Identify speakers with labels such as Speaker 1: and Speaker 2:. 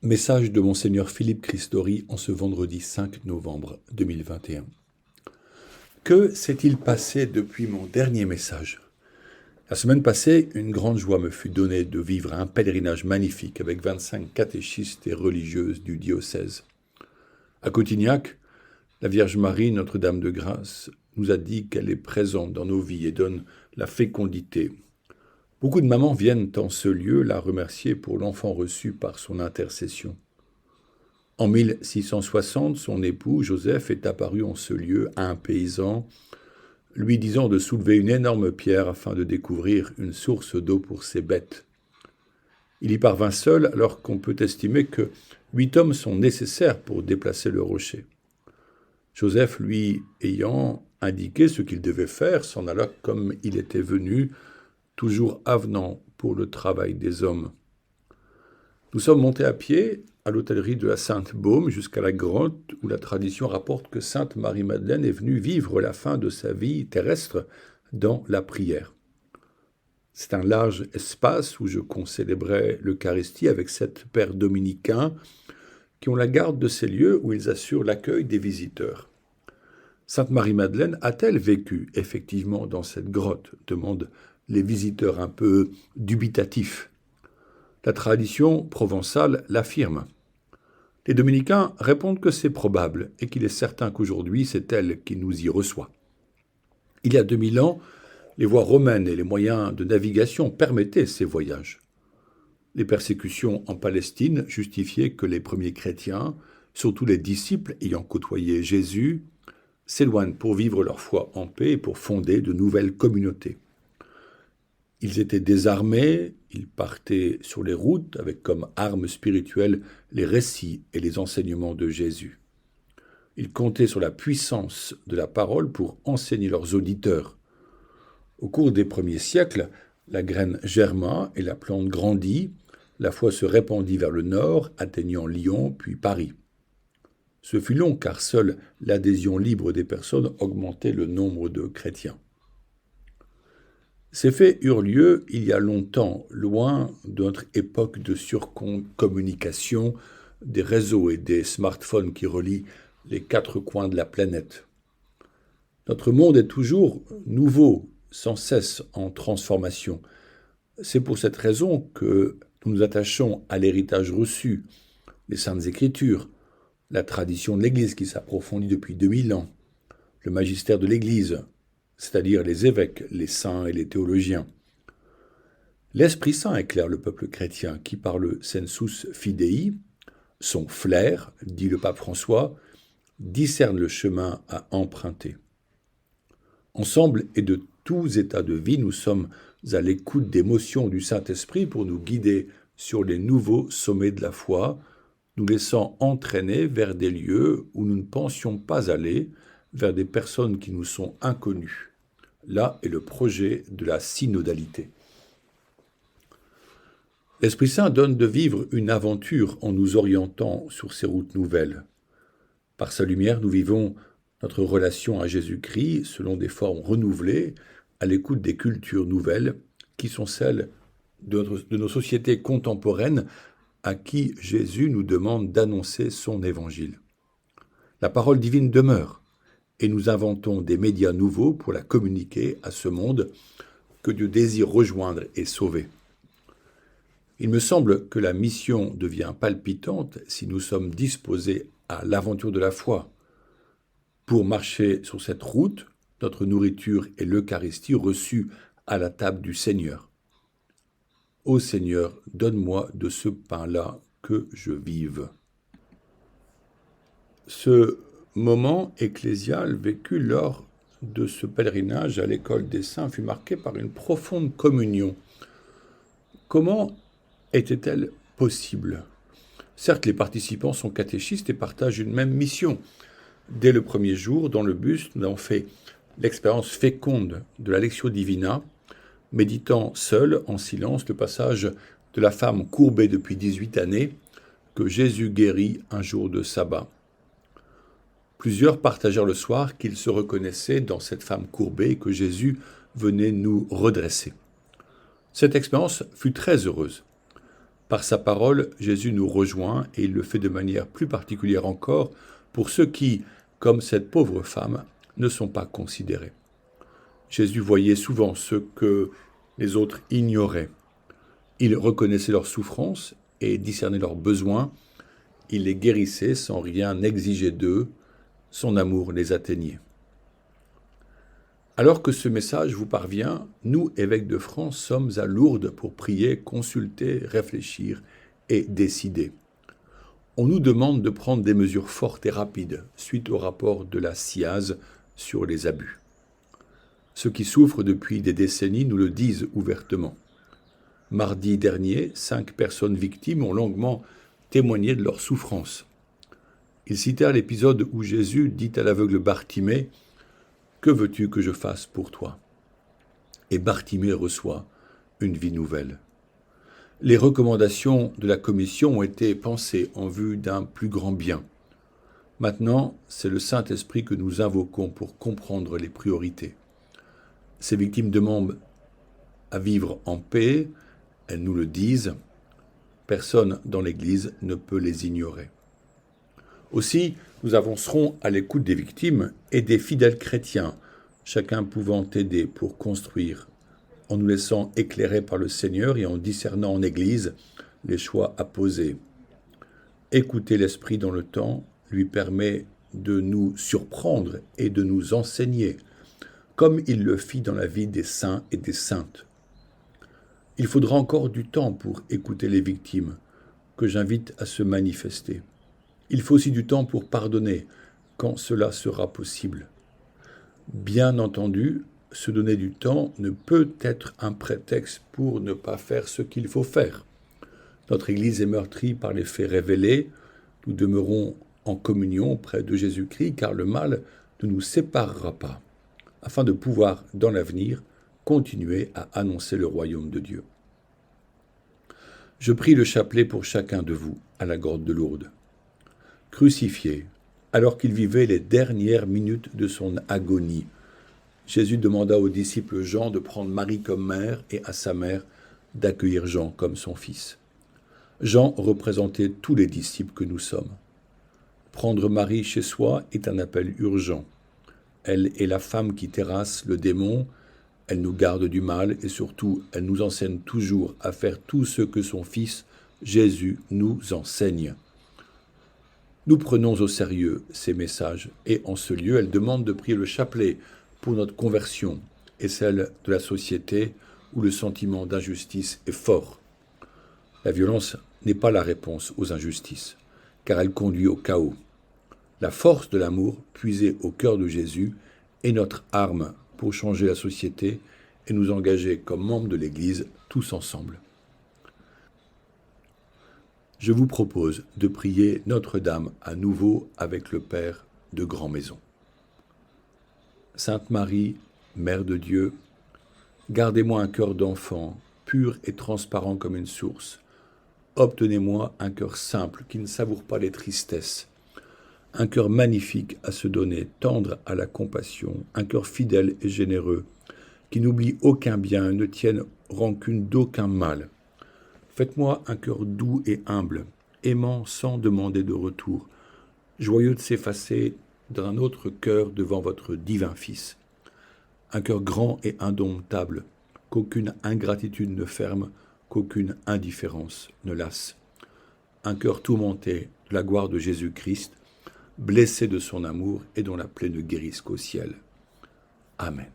Speaker 1: Message de Monseigneur Philippe Christori en ce vendredi 5 novembre 2021. Que s'est-il passé depuis mon dernier message? La semaine passée, une grande joie me fut donnée de vivre un pèlerinage magnifique avec 25 catéchistes et religieuses du diocèse. À Cotignac, la Vierge Marie, Notre-Dame de Grâce, nous a dit qu'elle est présente dans nos vies et donne la fécondité. Beaucoup de mamans viennent en ce lieu la remercier pour l'enfant reçu par son intercession. En 1660, son époux, Joseph, est apparu en ce lieu à un paysan, lui disant de soulever une énorme pierre afin de découvrir une source d'eau pour ses bêtes. Il y parvint seul alors qu'on peut estimer que 8 hommes sont nécessaires pour déplacer le rocher. Joseph, lui ayant indiqué ce qu'il devait faire, s'en alla comme il était venu, toujours avenant pour le travail des hommes. Nous sommes montés à pied à l'hôtellerie de la Sainte-Baume jusqu'à la grotte où la tradition rapporte que Sainte Marie-Madeleine est venue vivre la fin de sa vie terrestre dans la prière. C'est un large espace où je concélébrais l'Eucharistie avec 7 pères dominicains qui ont la garde de ces lieux où ils assurent l'accueil des visiteurs. Sainte Marie-Madeleine a-t-elle vécu effectivement dans cette grotte ? Demandent les visiteurs un peu dubitatifs. La tradition provençale l'affirme. Les dominicains répondent que c'est probable et qu'il est certain qu'aujourd'hui c'est elle qui nous y reçoit. Il y a 2000 ans, les voies romaines et les moyens de navigation permettaient ces voyages. Les persécutions en Palestine justifiaient que les premiers chrétiens, surtout les disciples ayant côtoyé Jésus, s'éloignent pour vivre leur foi en paix et pour fonder de nouvelles communautés. Ils étaient désarmés, ils partaient sur les routes avec comme armes spirituelles les récits et les enseignements de Jésus. Ils comptaient sur la puissance de la parole pour enseigner leurs auditeurs. Au cours des premiers siècles, la graine germa et la plante grandit, la foi se répandit vers le nord, atteignant Lyon puis Paris. Ce fut long car seule l'adhésion libre des personnes augmentait le nombre de chrétiens. Ces faits eurent lieu il y a longtemps, loin de notre époque de surcommunication, des réseaux et des smartphones qui relient les 4 coins de la planète. Notre monde est toujours nouveau, sans cesse en transformation. C'est pour cette raison que nous nous attachons à l'héritage reçu, les Saintes Écritures, la tradition de l'Église qui s'approfondit depuis 2000 ans, le magistère de l'Église, c'est-à-dire les évêques, les saints et les théologiens. L'Esprit Saint éclaire le peuple chrétien qui, par le sensus fidei, son flair, dit le pape François, discerne le chemin à emprunter. Ensemble et de tous états de vie, nous sommes à l'écoute des motions du Saint-Esprit pour nous guider sur les nouveaux sommets de la foi, nous laissant entraîner vers des lieux où nous ne pensions pas aller, vers des personnes qui nous sont inconnues. Là est le projet de la synodalité. L'Esprit Saint donne de vivre une aventure en nous orientant sur ces routes nouvelles. Par sa lumière, nous vivons notre relation à Jésus-Christ selon des formes renouvelées, à l'écoute des cultures nouvelles qui sont celles de nos sociétés contemporaines à qui Jésus nous demande d'annoncer son évangile. La parole divine demeure et nous inventons des médias nouveaux pour la communiquer à ce monde que Dieu désire rejoindre et sauver. Il me semble que la mission devient palpitante si nous sommes disposés à l'aventure de la foi. Pour marcher sur cette route, notre nourriture est l'Eucharistie reçue à la table du Seigneur. Ô Seigneur, donne-moi de ce pain-là que je vive. Ce moment ecclésial vécu lors de ce pèlerinage à l'école des saints fut marqué par une profonde communion. Comment était-elle possible ? Certes, les participants sont catéchistes et partagent une même mission. Dès le premier jour, dans le bus, nous avons fait l'expérience féconde de la Lectio Divina, méditant seul, en silence, le passage de la femme courbée depuis 18 années que Jésus guérit un jour de sabbat. Plusieurs partagèrent le soir qu'ils se reconnaissaient dans cette femme courbée que Jésus venait nous redresser. Cette expérience fut très heureuse. Par sa parole, Jésus nous rejoint et il le fait de manière plus particulière encore pour ceux qui, comme cette pauvre femme, ne sont pas considérés. Jésus voyait souvent ce que les autres ignoraient. Il reconnaissait leurs souffrances et discernait leurs besoins. Il les guérissait sans rien exiger d'eux. Son amour les atteignait. Alors que ce message vous parvient, nous, évêques de France, sommes à Lourdes pour prier, consulter, réfléchir et décider. On nous demande de prendre des mesures fortes et rapides suite au rapport de la CIAZ sur les abus. Ceux qui souffrent depuis des décennies nous le disent ouvertement. Mardi dernier, 5 personnes victimes ont longuement témoigné de leur souffrance. Ils citèrent l'épisode où Jésus dit à l'aveugle Bartimée « Que veux-tu que je fasse pour toi ?» Et Bartimée reçoit une vie nouvelle. Les recommandations de la commission ont été pensées en vue d'un plus grand bien. Maintenant, c'est le Saint-Esprit que nous invoquons pour comprendre les priorités. Ces victimes demandent à vivre en paix, elles nous le disent. Personne dans l'Église ne peut les ignorer. Aussi, nous avancerons à l'écoute des victimes et des fidèles chrétiens, chacun pouvant aider pour construire, en nous laissant éclairer par le Seigneur et en discernant en Église les choix à poser. Écouter l'Esprit dans le temps lui permet de nous surprendre et de nous enseigner, comme il le fit dans la vie des saints et des saintes. Il faudra encore du temps pour écouter les victimes, que j'invite à se manifester. Il faut aussi du temps pour pardonner, quand cela sera possible. Bien entendu, se donner du temps ne peut être un prétexte pour ne pas faire ce qu'il faut faire. Notre Église est meurtrie par les faits révélés. Nous demeurons en communion auprès de Jésus-Christ, car le mal ne nous séparera pas, afin de pouvoir, dans l'avenir, continuer à annoncer le royaume de Dieu. Je prie le chapelet pour chacun de vous à la grotte de Lourdes. Crucifié, alors qu'il vivait les dernières minutes de son agonie, Jésus demanda aux disciples Jean de prendre Marie comme mère et à sa mère d'accueillir Jean comme son fils. Jean représentait tous les disciples que nous sommes. Prendre Marie chez soi est un appel urgent. Elle est la femme qui terrasse le démon, elle nous garde du mal et surtout, elle nous enseigne toujours à faire tout ce que son Fils, Jésus, nous enseigne. Nous prenons au sérieux ces messages et en ce lieu, elle demande de prier le chapelet pour notre conversion et celle de la société où le sentiment d'injustice est fort. La violence n'est pas la réponse aux injustices, car elle conduit au chaos. La force de l'amour, puisée au cœur de Jésus, est notre arme pour changer la société et nous engager comme membres de l'Église tous ensemble. Je vous propose de prier Notre-Dame à nouveau avec le Père de Grand-Maison. Sainte Marie, Mère de Dieu, gardez-moi un cœur d'enfant, pur et transparent comme une source. Obtenez-moi un cœur simple qui ne savoure pas les tristesses, un cœur magnifique à se donner, tendre à la compassion, un cœur fidèle et généreux, qui n'oublie aucun bien et ne tienne rancune d'aucun mal. Faites-moi un cœur doux et humble, aimant sans demander de retour, joyeux de s'effacer d'un autre cœur devant votre divin Fils. Un cœur grand et indomptable, qu'aucune ingratitude ne ferme, qu'aucune indifférence ne lasse. Un cœur tourmenté de la gloire de Jésus-Christ, blessé de son amour et dont la plaie ne guérisse qu'au ciel. Amen.